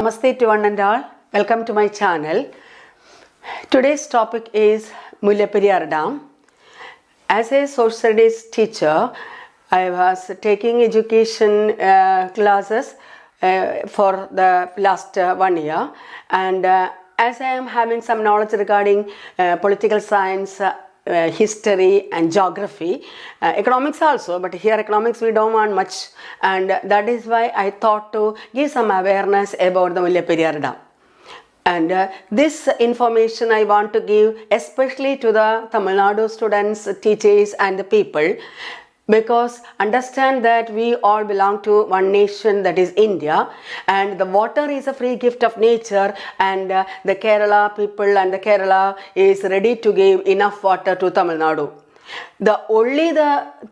Namaste to one and all. Welcome to my channel. Today's topic is Mullaperiyar Dam. As a social studies teacher, I was taking education classes for the last 1 year, and as I am having some knowledge regarding political science, history and geography, economics also, but here economics we don't want much, and that is why I thought to give some awareness about the Mullaperiyar Dam. And this information I want to give especially to the Tamil Nadu students, teachers and the people, because understand that we all belong to one nation, that is India, and the water is a free gift of nature, and the Kerala people and the Kerala is ready to give enough water to Tamil Nadu. The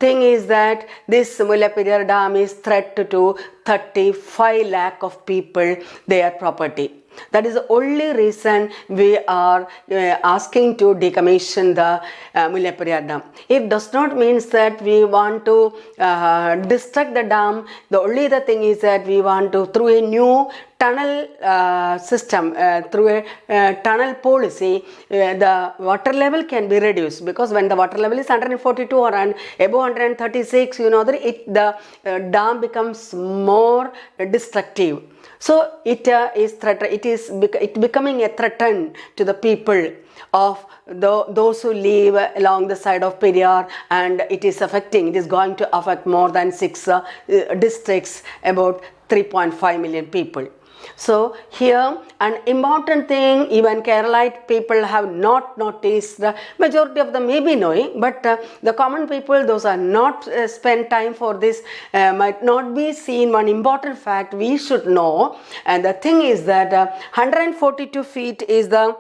thing is that this Mullaperiyar Dam is threat to 35 lakh of people, their property. That is the only reason we are asking to decommission the Mullaperiyar Dam. It does not mean that we want to destruct the dam. The only thing is that we want to, through a new tunnel system, through a tunnel policy, the water level can be reduced, because when the water level is 142 or above 136, you know that the dam becomes more destructive. So it is becoming a threat to the people of those who live along the side of Periyar, and it is going to affect more than 6 districts, about 3.5 million people. So here an important thing, even Keralite people have not noticed, the majority of them may be knowing, but the common people, those are not spent time for this, might not be seen. One important fact we should know, and the thing is that 142 feet is the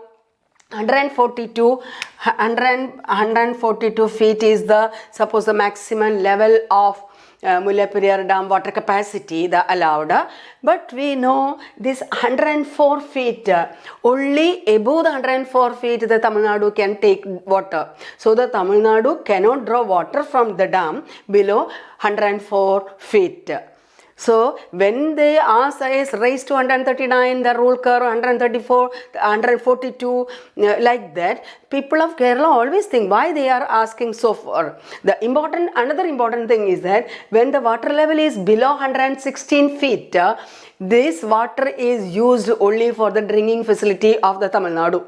142 feet is the, suppose, the maximum level of Mullaperiyar Dam water capacity, the allowed, but we know this 104 feet, only above the 104 feet the Tamil Nadu can take water. So the Tamil Nadu cannot draw water from the dam below 104 feet. So when they ask is raised to 139, the rule curve 134, 142, like that, people of Kerala always think why they are asking so far. Another important thing is that when the water level is below 116 feet, this water is used only for the drinking facility of the Tamil Nadu.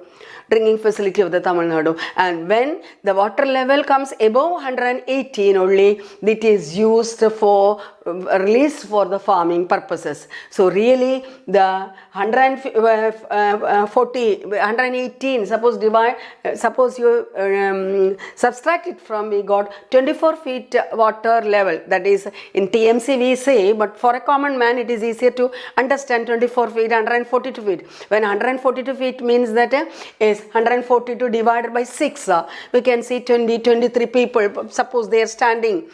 And when the water level comes above 118 only, it is used for released for the farming purposes. So really the 118, suppose you subtract it from, we got 24 feet water level, that is in TMC we say, but for a common man it is easier to understand 24 feet, 142 feet. When 142 feet means that is 142 divided by 6, we can see 23 people, suppose they are standing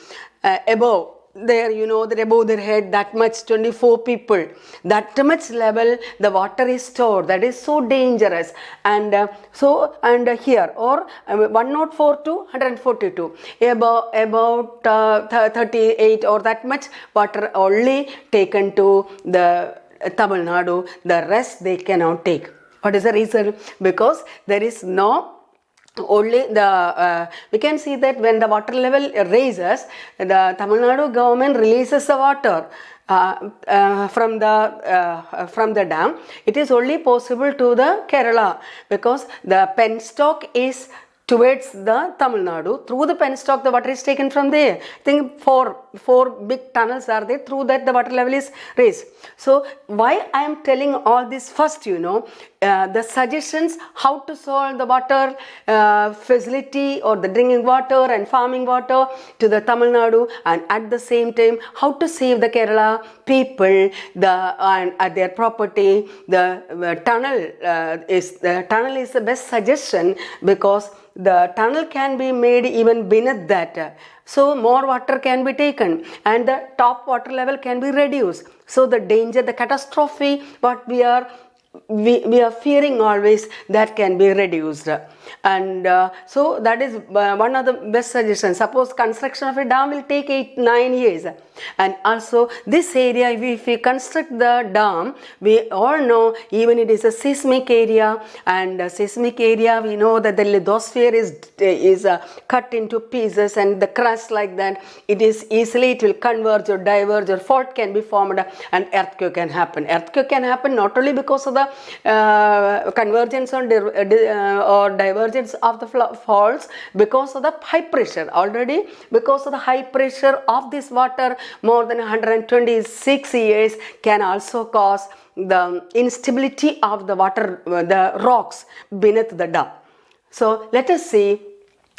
above there, you know, that above their head, that much 24 people, that much level the water is stored. That is so dangerous. And here, or 104 to 142, about 38 or that much water only taken to the Tamil Nadu, the rest they cannot take. What is the reason? Because there is no only the we can see that when the water level raises, the Tamil Nadu government releases the water from the dam. It is only possible to the Kerala, because the penstock is towards the Tamil Nadu. Through the penstock the water is taken from there. I think four big tunnels are there, through that the water level is raised. So why I am telling all this? First, you know, the suggestions how to solve the water facility or the drinking water and farming water to the Tamil Nadu, and at the same time how to save the Kerala people and their property. The tunnel is the best suggestion, because the tunnel can be made even beneath that, so more water can be taken and the top water level can be reduced. So the danger, the catastrophe what we are fearing always, that can be reduced. And so that is one of the best suggestions. Suppose construction of a dam will take 8-9 years, and also this area, if we construct the dam, we all know even it is a seismic area, and seismic area we know that the lithosphere is cut into pieces, and the crust like that, it is easily, it will converge or diverge, or fault can be formed, and earthquake can happen. Earthquake can happen not only because of the convergence or divergence of the faults, because of the high pressure. Already because of the high pressure of this water, more than 126 years, can also cause the instability of the water, the rocks beneath the dam. So let us see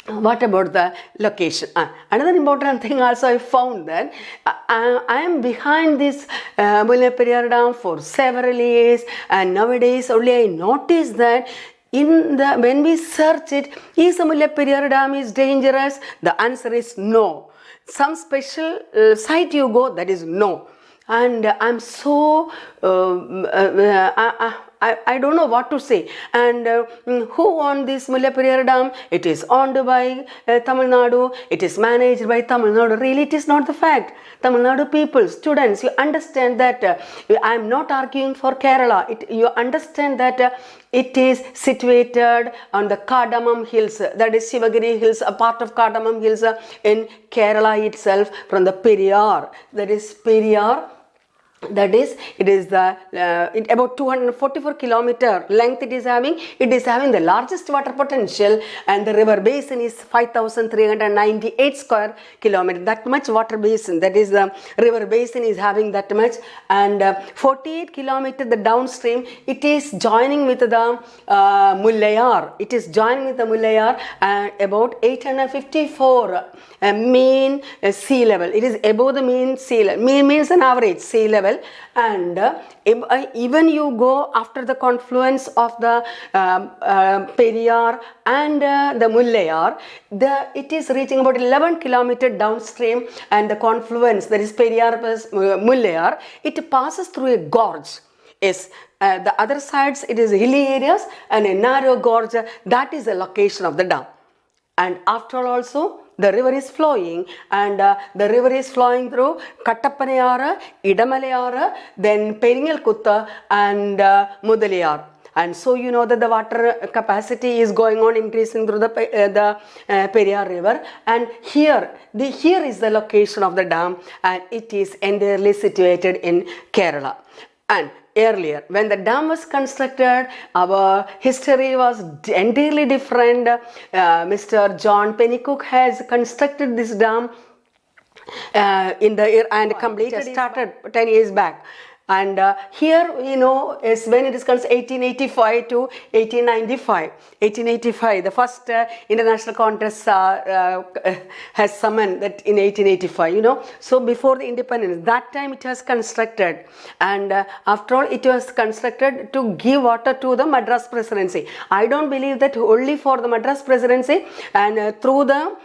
what about the location. Another important thing also, I found that I am behind this Mullaperiyar dam for several years, and nowadays only I noticed that when we search it, is the Mullaperiyar dam is dangerous? The answer is no. Some special site you go, that is no. And I'm so I don't know what to say. And who owned this Mullaperiyar dam? It is owned by Tamil Nadu. It is managed by Tamil Nadu. Really, it is not the fact. Tamil Nadu people, students, you understand that I am not arguing for Kerala. You understand that it is situated on the Cardamom Hills, that is Shivagiri Hills, a part of Cardamom Hills in Kerala itself, from the Periyar, that is Periyar. That is, it is the about 244 kilometer length it is having. It is having the largest water potential, and the river basin is 5,398 square kilometer. That much water basin, that is the river basin is having that much. And 48 kilometer the downstream, it is joining with the Mullaperiyar. It is joining with the Mullaperiyar, and about 854 mean sea level. It is above the mean sea level. Mean means an average sea level. And even you go after the confluence of the Periyar and the Mullaperiyar, it is reaching about 11 kilometer downstream, and the confluence, that is Periyar plus Mullaperiyar, it passes through a gorge. Yes, the other sides it is hilly areas and a narrow gorge. That is the location of the dam. And after all also, the river is flowing, and the river is flowing through Kattappanayara, Idamalayara, then Peringalkutta and Mudaliyar. And so you know that the water capacity is going on increasing through the Periyar river. And here is the location of the dam, and it is entirely situated in Kerala. And earlier, when the dam was constructed, our history was entirely different. Mr. John Pennycook has constructed this dam in the year and completed, started 10 years back. And here we know is when it is 1885 to 1895. 1885, the first international contest has summoned that in 1885, you know. So before the independence, that time it was constructed, and after all it was constructed to give water to the Madras presidency. I don't believe that only for the Madras presidency, and through the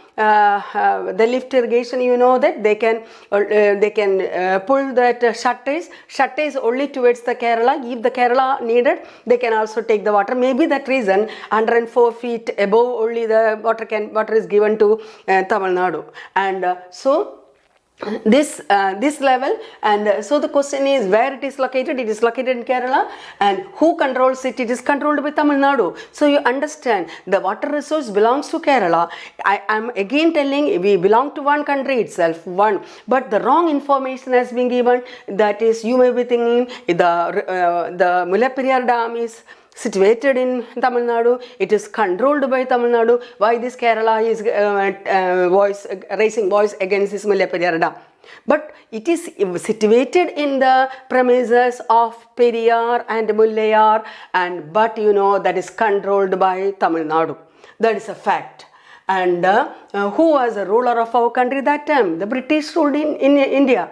lift irrigation, you know that they can pull that shutters only towards the Kerala. If the Kerala needed, they can also take the water. Maybe that reason 104 feet above only the water is given to Tamil Nadu. And so this level, and so the question is where it is located. It is located in Kerala, and who controls it? It is controlled by Tamil Nadu. So you understand, the water resource belongs to Kerala. I am again telling, we belong to one country itself, but the wrong information has been given. That is, you may be thinking the Mullaperiyar dam is situated in Tamil Nadu, it is controlled by Tamil Nadu. Why this Kerala is raising voice against this Mullaperiyar dam? But it is situated in the premises of Periyar and Mullaperiyar, but you know that is controlled by Tamil Nadu. That is a fact. And who was the ruler of our country that time? The British ruled in India.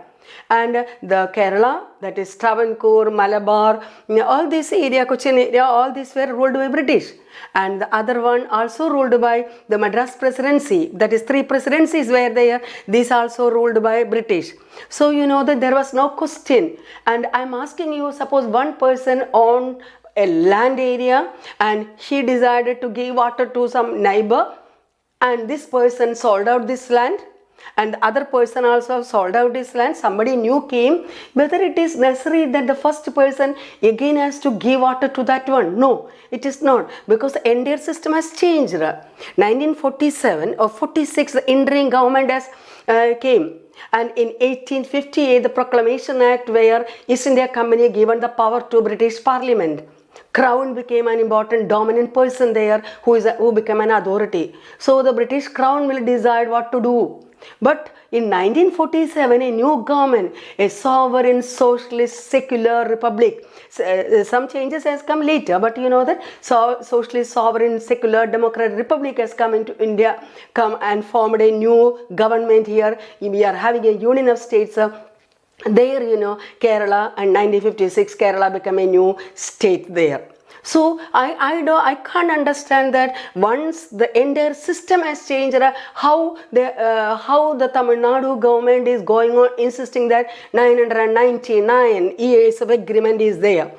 And the Kerala, that is Travancore, Malabar, all this area, Cochin area, all these were ruled by British. And the other one also ruled by the Madras presidency. That is 3 presidencies were there. These also ruled by British. So you know that there was no question. And I am asking you, suppose one person owned a land area and he decided to give water to some neighbor, and this person sold out this land and the other person also sold out his land. Somebody new came. Whether it is necessary that the first person again has to give water to that one? No, it is not, because the entire system has changed. 1947 or 46, the Indian government has came, and in 1858 the Proclamation Act, where East India Company given the power to British Parliament. Crown became an important dominant person there who became an authority. So the British Crown will decide what to do. But in 1947, a new government, a sovereign socialist secular republic, some changes has come later, but you know that socialist sovereign secular democratic republic has come into India, come and formed a new government here. We are having a union of states. There, you know, Kerala, and 1956 Kerala became a new state there. So I can't understand that once the entire system has changed, how the Tamil Nadu government is going on insisting that 999 years of agreement is there.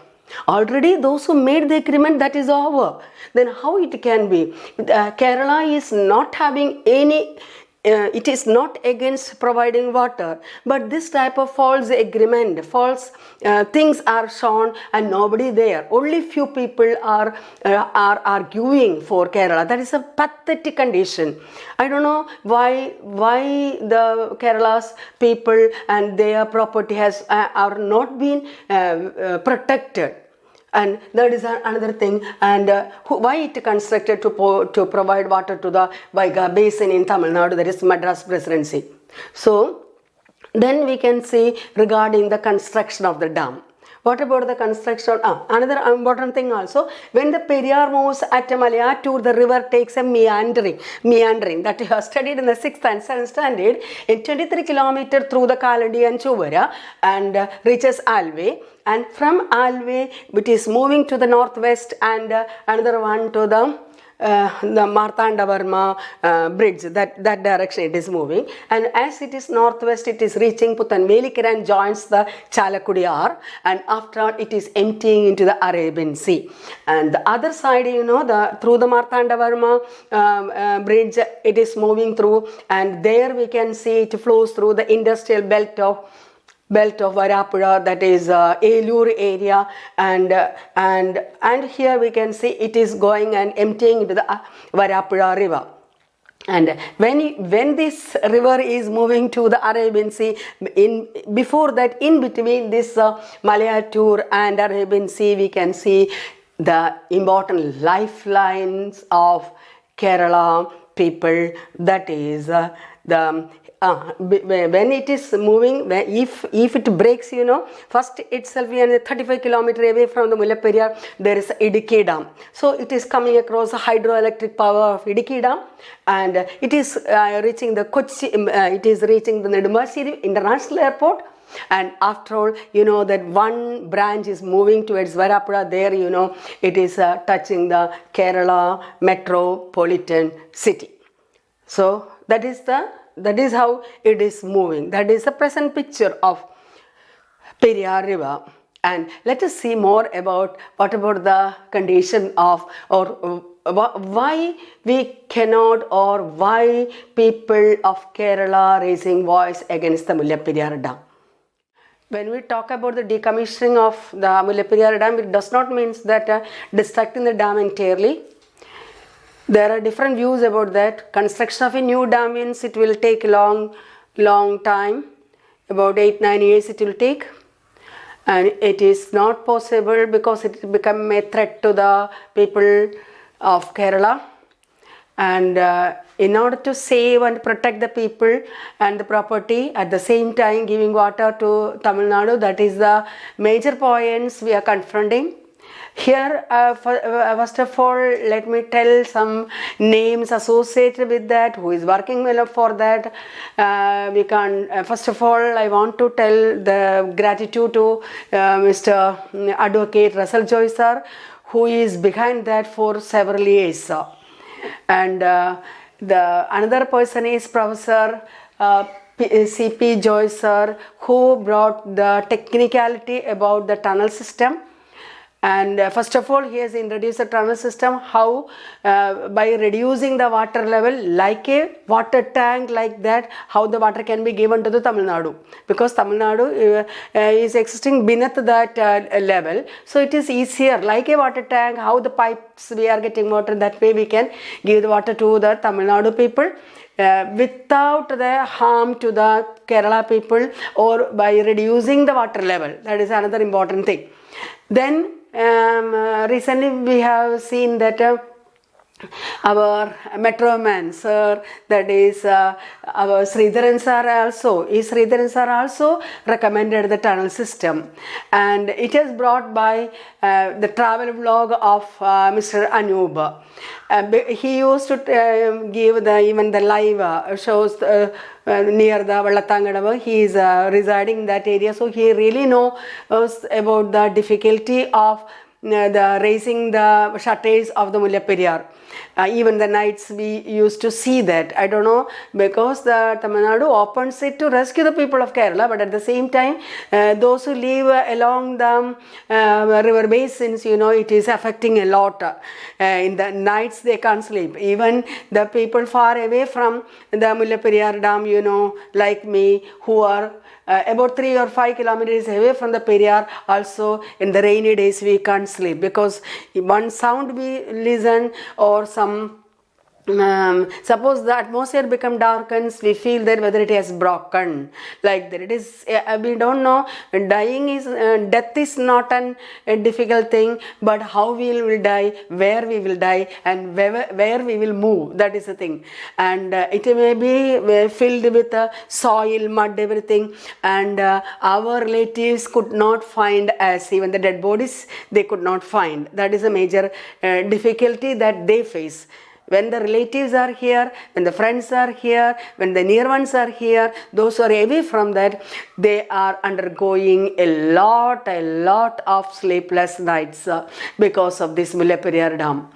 Already those who made the agreement, that is over. Then how it can be? Kerala is not having any it is not against providing water, but this type of false agreement, false things are shown and nobody there. Only few people are arguing for Kerala. That is a pathetic condition. I don't know why the Kerala's people and their property are not being protected. And that is another thing. And why it constructed to provide water to the Vaiga basin in Tamil Nadu, that is Madras Presidency. So then we can see regarding the construction of the dam. What about the construction? Another important thing also, when the Periyar moves at Mullaperiyar, the river takes a meandering that you have studied in the 6th and 7th standard, in 23 kilometers through the Kaladi and Chuvara, and reaches Alve, and from Alve it is moving to the northwest, and another one to the Marthandavarma bridge, that direction it is moving, and as it is northwest it is reaching Puthanvelikara and joins the Chalakudiyar, and after it is emptying into the Arabian Sea. And the other side, you know, through the Marthandavarma bridge it is moving through, and there we can see it flows through the industrial belt of Varapura, that is Elur area, and here we can see it is going and emptying into the Varapura river. And when this river is moving to the Arabian Sea, before that, in between this Mullaperiyar and Arabian Sea, we can see the important lifelines of Kerala people, that is when it is moving, if it breaks, you know, first itself we are 35 kilometers away from the Mullaperiyar, there is Idukki Dam. So it is coming across the hydroelectric power of Idukki Dam, and it is reaching the Kochi, it is reaching the Nedumbashiri International Airport. And after all, you know that one branch is moving towards Varapura. There, you know, it is touching the Kerala metropolitan city. So that is how it is moving. That is the present picture of Periyar River. And let us see more about what about the condition of, or why we cannot, or why people of Kerala raising voice against the Mullaperiyar Dam. When we talk about the decommissioning of the Mullaperiyar Dam, it does not mean that destructing the dam entirely. There are different views about that. Construction of a new dam means it will take a long time, about 8-9 years it will take, and it is not possible because it will become a threat to the people of Kerala. And in order to save and protect the people and the property, at the same time giving water to Tamil Nadu, that is the major points we are confronting. Here, first of all, let me tell some names associated with that, who is working well for that. We can, first of all, I want to tell the gratitude to Mr. Advocate Russell Joy sir, who is behind that for several years. And the another person is Professor C.P. Joyce sir, who brought the technicality about the tunnel system. And first of all, he has introduced a tunnel system. How? By reducing the water level like a water tank, like that, how the water can be given to the Tamil Nadu, because Tamil Nadu is existing beneath that level, so it is easier, like a water tank, how the pipes we are getting water, that way we can give the water to the Tamil Nadu people without the harm to the Kerala people, or by reducing the water level. That is another important thing. Then recently we have seen that our metro man sir, that is our Sridharan sir also recommended the tunnel system, and it is brought by the travel vlog of Mr. Anub. He used to give even the live shows near the Vallatangadavu. He is residing in that area, so he really knows about the difficulty of the raising the shutters of the Mullaperiyar. Even the nights we used to see that. I don't know, because the Tamil Nadu opens it to rescue the people of Kerala, but at the same time, those who live along the river basins, it is affecting a lot. In the nights they can't sleep. Even the people far away from the Mullaperiyar Dam, like me, who are about 3 or 5 kilometers away from the Periyar, also in the rainy days we can't sleep, because one sound we listen, or some suppose the atmosphere become darkens, we feel that whether it has broken, like that. It is we don't know. Death is not a difficult thing, but how we will die, where we will die, and where we will move, that is the thing. And it may be filled with soil, mud, everything, and our relatives could not find us, even the dead bodies they could not find. That is a major difficulty that they face. When the relatives are here, when the friends are here, when the near ones are here, those who are away from that, they are undergoing a lot of sleepless nights because of this Mullaperiyar Dam.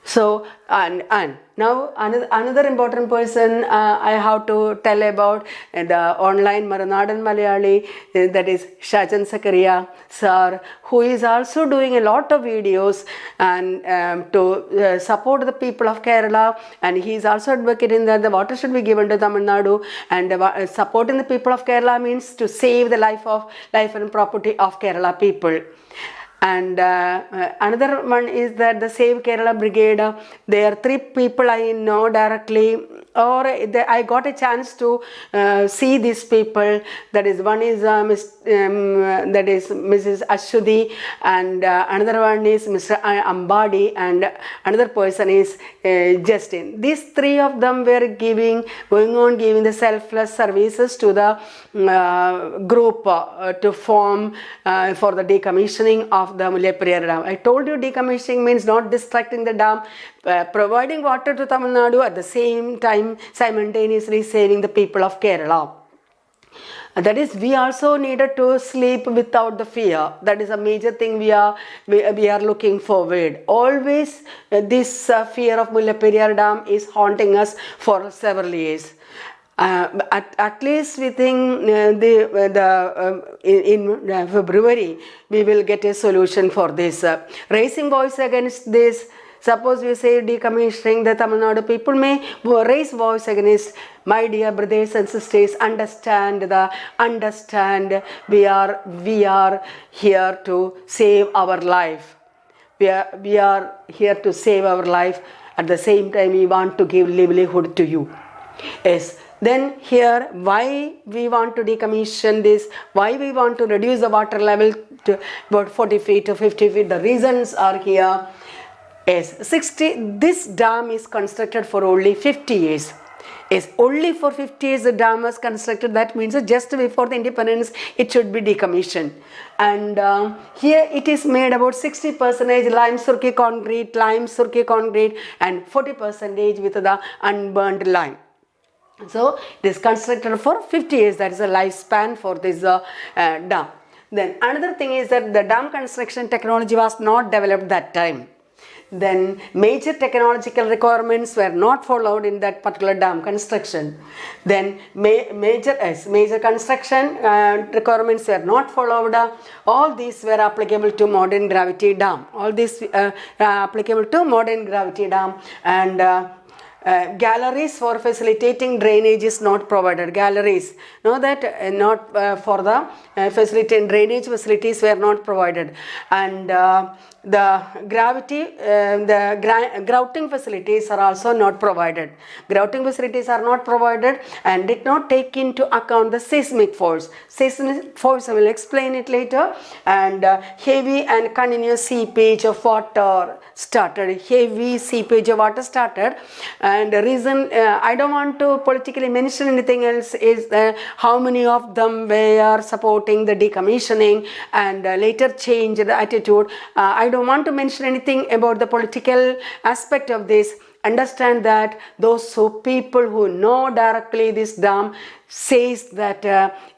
So, and now another important person I have to tell about, the online Maranadan Malayali, that is Shajan Sakaria sir, who is also doing a lot of videos and to support the people of Kerala, and he is also advocating that the water should be given to Tamil Nadu, and supporting the people of Kerala means to save the life and property of Kerala people. And another one is that the Save Kerala Brigade, there are 3 people I know directly, or I got a chance to see these people. That is, one is that is Mrs. Ashwati, and another one is Mr. Ambadi, and another person is Justin. These 3 of them were giving the selfless services to the group to form for the decommissioning of the Mullaperiyar Dam. I told you decommissioning means not destructing the dam, providing water to Tamil Nadu, at the same time simultaneously saving the people of Kerala. That is, we also needed to sleep without the fear. That is a major thing we are looking forward. Always this fear of Mullaperiyar Dam is haunting us for several years. At least we think in February we will get a solution for this. Raising voice against this. Suppose we say decommissioning, the Tamil Nadu people may raise voice against. My dear brothers and sisters, understand. We are here to save our life. We are here to save our life. At the same time, we want to give livelihood to you. Yes. Then here, why we want to decommission this, why we want to reduce the water level to about 40 feet to 50 feet, the reasons are here. Yes, this dam is constructed for only 50 years. Yes, only for 50 years the dam was constructed. That means just before the independence it should be decommissioned. And here it is made about 60% lime surkey concrete, and 40% with the unburned lime. So it is constructed for 50 years. That is a lifespan for this dam. Then another thing is that the dam construction technology was not developed that time. Then major technological requirements were not followed in that particular dam construction. Then major construction requirements were not followed. All these were applicable to modern gravity dam. All these applicable to modern gravity dam. And galleries for facilitating drainage is not provided. Galleries, know that not for the facilitating drainage facilities were not provided. And the grouting facilities are also not provided. Grouting facilities are not provided and did not take into account the seismic force. Seismic force, I will explain it later. And heavy and continuous seepage of water started. Heavy seepage of water started. And the reason I don't want to politically mention anything else is how many of them were supporting the decommissioning and later changed the attitude. I don't want to mention anything about the political aspect of this. Understand that those people who know directly this dam says that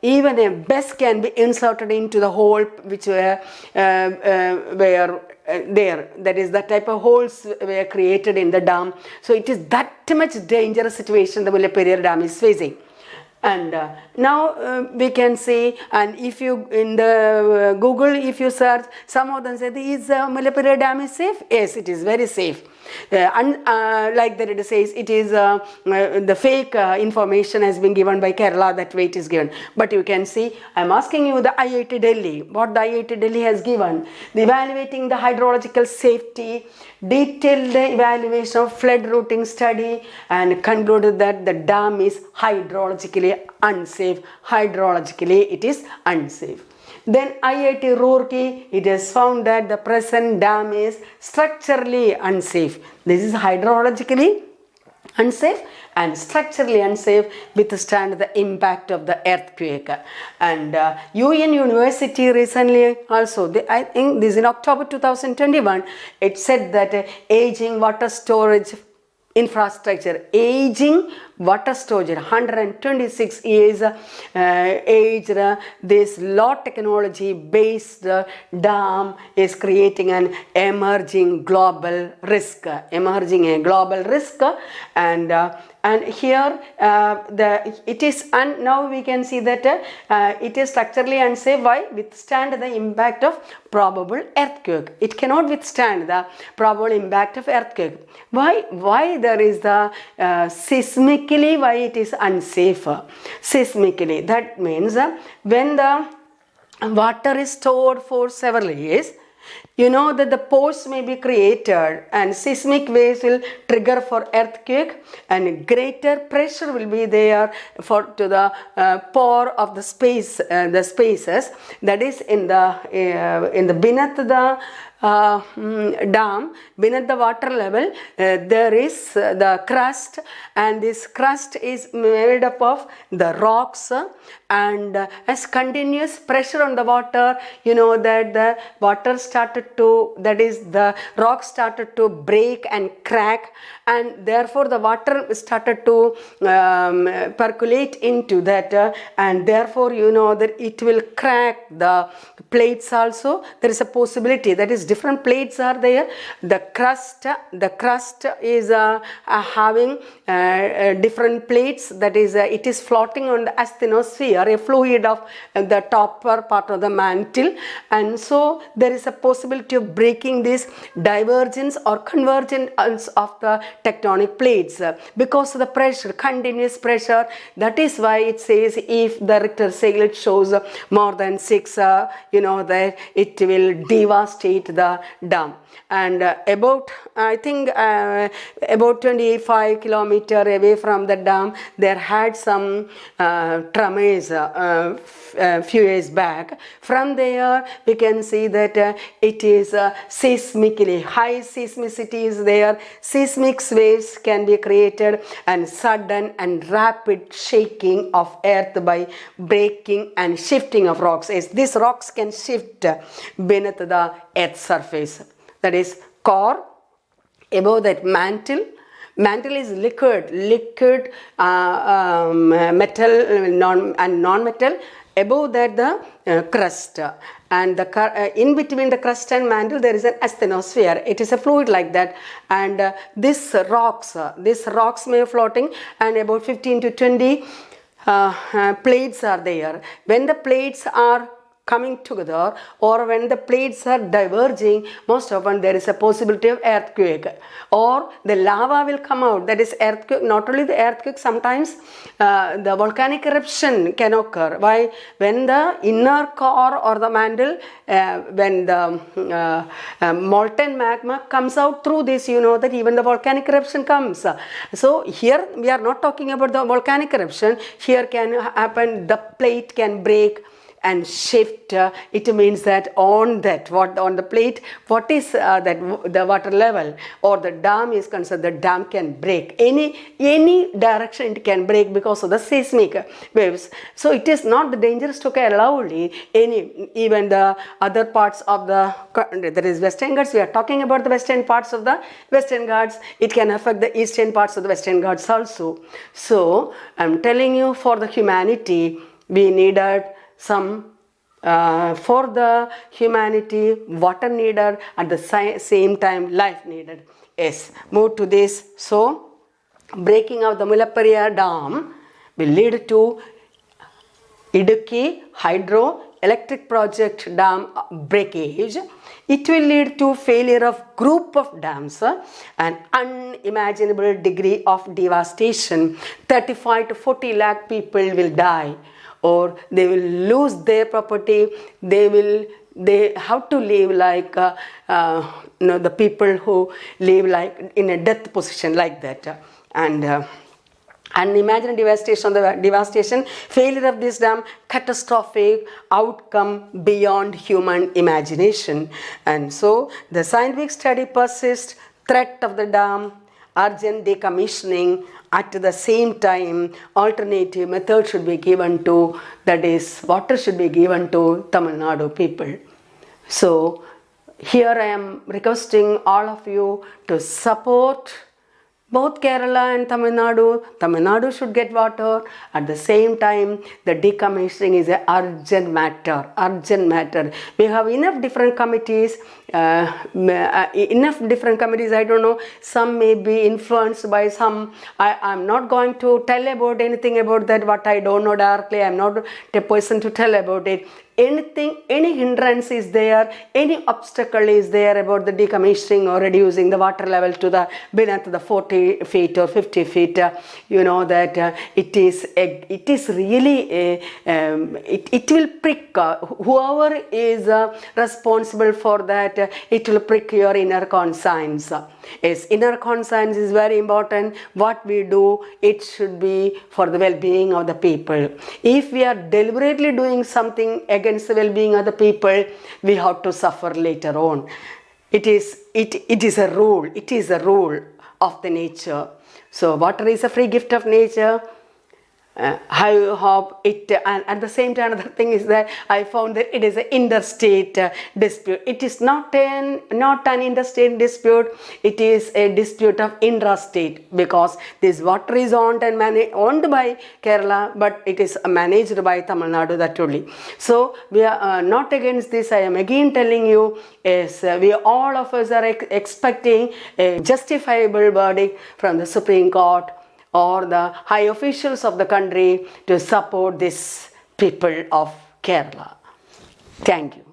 even a bus can be inserted into the hole which were there. That is, that type of holes were created in the dam. So it is that much dangerous situation the Mullaperiyar dam is facing. And now we can see, and if you in the Google, if you search, some of them say, is Mullaperiyar dam is safe? Yes, it is very safe. Like that it says, it is the fake information has been given by Kerala, that way it is given. But you can see, I am asking you the IIT Delhi, what the IIT Delhi has given, the evaluating the hydrological safety, detailed evaluation of flood routing study, and concluded that the dam is hydrologically unsafe. Hydrologically it is unsafe. Then IIT Roorkee, it has found that the present dam is structurally unsafe. This is hydrologically unsafe and structurally unsafe, withstand the impact of the earthquake. And UN University recently also, I think this in October 2021, it said that aging water storage infrastructure, aging water storage, 126 years aged, this low technology based dam is creating an emerging global risk, and here it is, and now we can see that it is structurally unsafe. Why? Withstand the impact of probable earthquake. It cannot withstand the probable impact of earthquake. Why there is the seismically, why it is unsafe? Seismically, that means when the water is stored for several years, you know that the pores may be created and seismic waves will trigger for earthquake, and greater pressure will be there to the pore of the spaces that is in the beneath the dam, beneath the water level, there is the crust, and this crust is made up of the rocks, and as continuous pressure on the water, you know that the water started to, that is the rock started to break and crack, and therefore the water started to percolate into that, and therefore you know that it will crack the plates also. There is a possibility, that is different plates are there. The crust is having different plates, that is it is floating on the asthenosphere, a fluid of the topper part of the mantle, and so there is a possibility of breaking this divergence or convergence of the tectonic plates because of the pressure, continuous pressure. That is why it says if the Richter scale shows more than 6, you know that it will devastate the dam. And about, I think about 25 kilometers away from the dam, there had some tremors few years back. From there we can see that it is seismically, high seismicity is there. Seismic waves can be created, and sudden and rapid shaking of earth by breaking and shifting of rocks. As these rocks can shift beneath the earth's surface. That is core, above that mantle is liquid metal and non-metal, above that the crust, and in between the crust and mantle there is an asthenosphere. It is a fluid like that, and these rocks may be floating, and about 15 to 20 plates are there. When the plates are coming together or when the plates are diverging, most often there is a possibility of earthquake, or the lava will come out. That is earthquake. Not only the earthquake, sometimes the volcanic eruption can occur. Why? When the inner core or the mantle, when the molten magma comes out through this, you know that even the volcanic eruption comes. So here we are not talking about the volcanic eruption. Here can happen, the plate can break and shift. It means that on the plate, what is that the water level or the dam is concerned, the dam can break. Any direction it can break because of the seismic waves. So it is not dangerous to Kerala only. Even the other parts of there is Western Ghats. We are talking about the western parts of the Western Ghats. It can affect the eastern parts of the Western Ghats also. So I'm telling you, for the humanity, we needed some for the humanity, water needed, at the same time life needed. Yes, move to this. So breaking of the Mullaperiyar Dam will lead to Idukki hydroelectric project dam breakage. It will lead to failure of group of dams, an unimaginable degree of devastation. 35 to 40 lakh people will die, or they will lose their property. They have to live like the people who live like in a death position like that, and unimaginable devastation, failure of this dam, catastrophic outcome beyond human imagination. And so the scientific study persists, threat of the dam, urgent decommissioning. At the same time, alternative method should be given to, that is, water should be given to Tamil Nadu people. So here I am requesting all of you to support both Kerala and Tamil Nadu. Tamil Nadu should get water. At the same time, the decommissioning is an urgent matter. We have enough different committees. I don't know, some may be influenced by some. I'm not going to tell about anything about that, what I don't know directly. I'm not a person to tell about it. Any hindrance is there, any obstacle is there about the decommissioning or reducing the water level to the beneath the 40 feet or 50 feet, you know that it is really it will prick whoever is responsible for that. It will prick your inner conscience. Yes, inner conscience is very important. What we do, it should be for the well-being of the people. If we are deliberately doing something against the well-being of the people, we have to suffer later on. It is a rule. It is a rule of the nature. So water is a free gift of nature. I hope it, and at the same time, another thing is that I found that it is an interstate dispute. It is not an interstate dispute. It is a dispute of intrastate, because this water is owned by Kerala, but it is managed by Tamil Nadu, that only. So we are not against this. I am again telling you, is we all of us are expecting a justifiable verdict from the Supreme Court or the high officials of the country to support this people of Kerala. Thank you.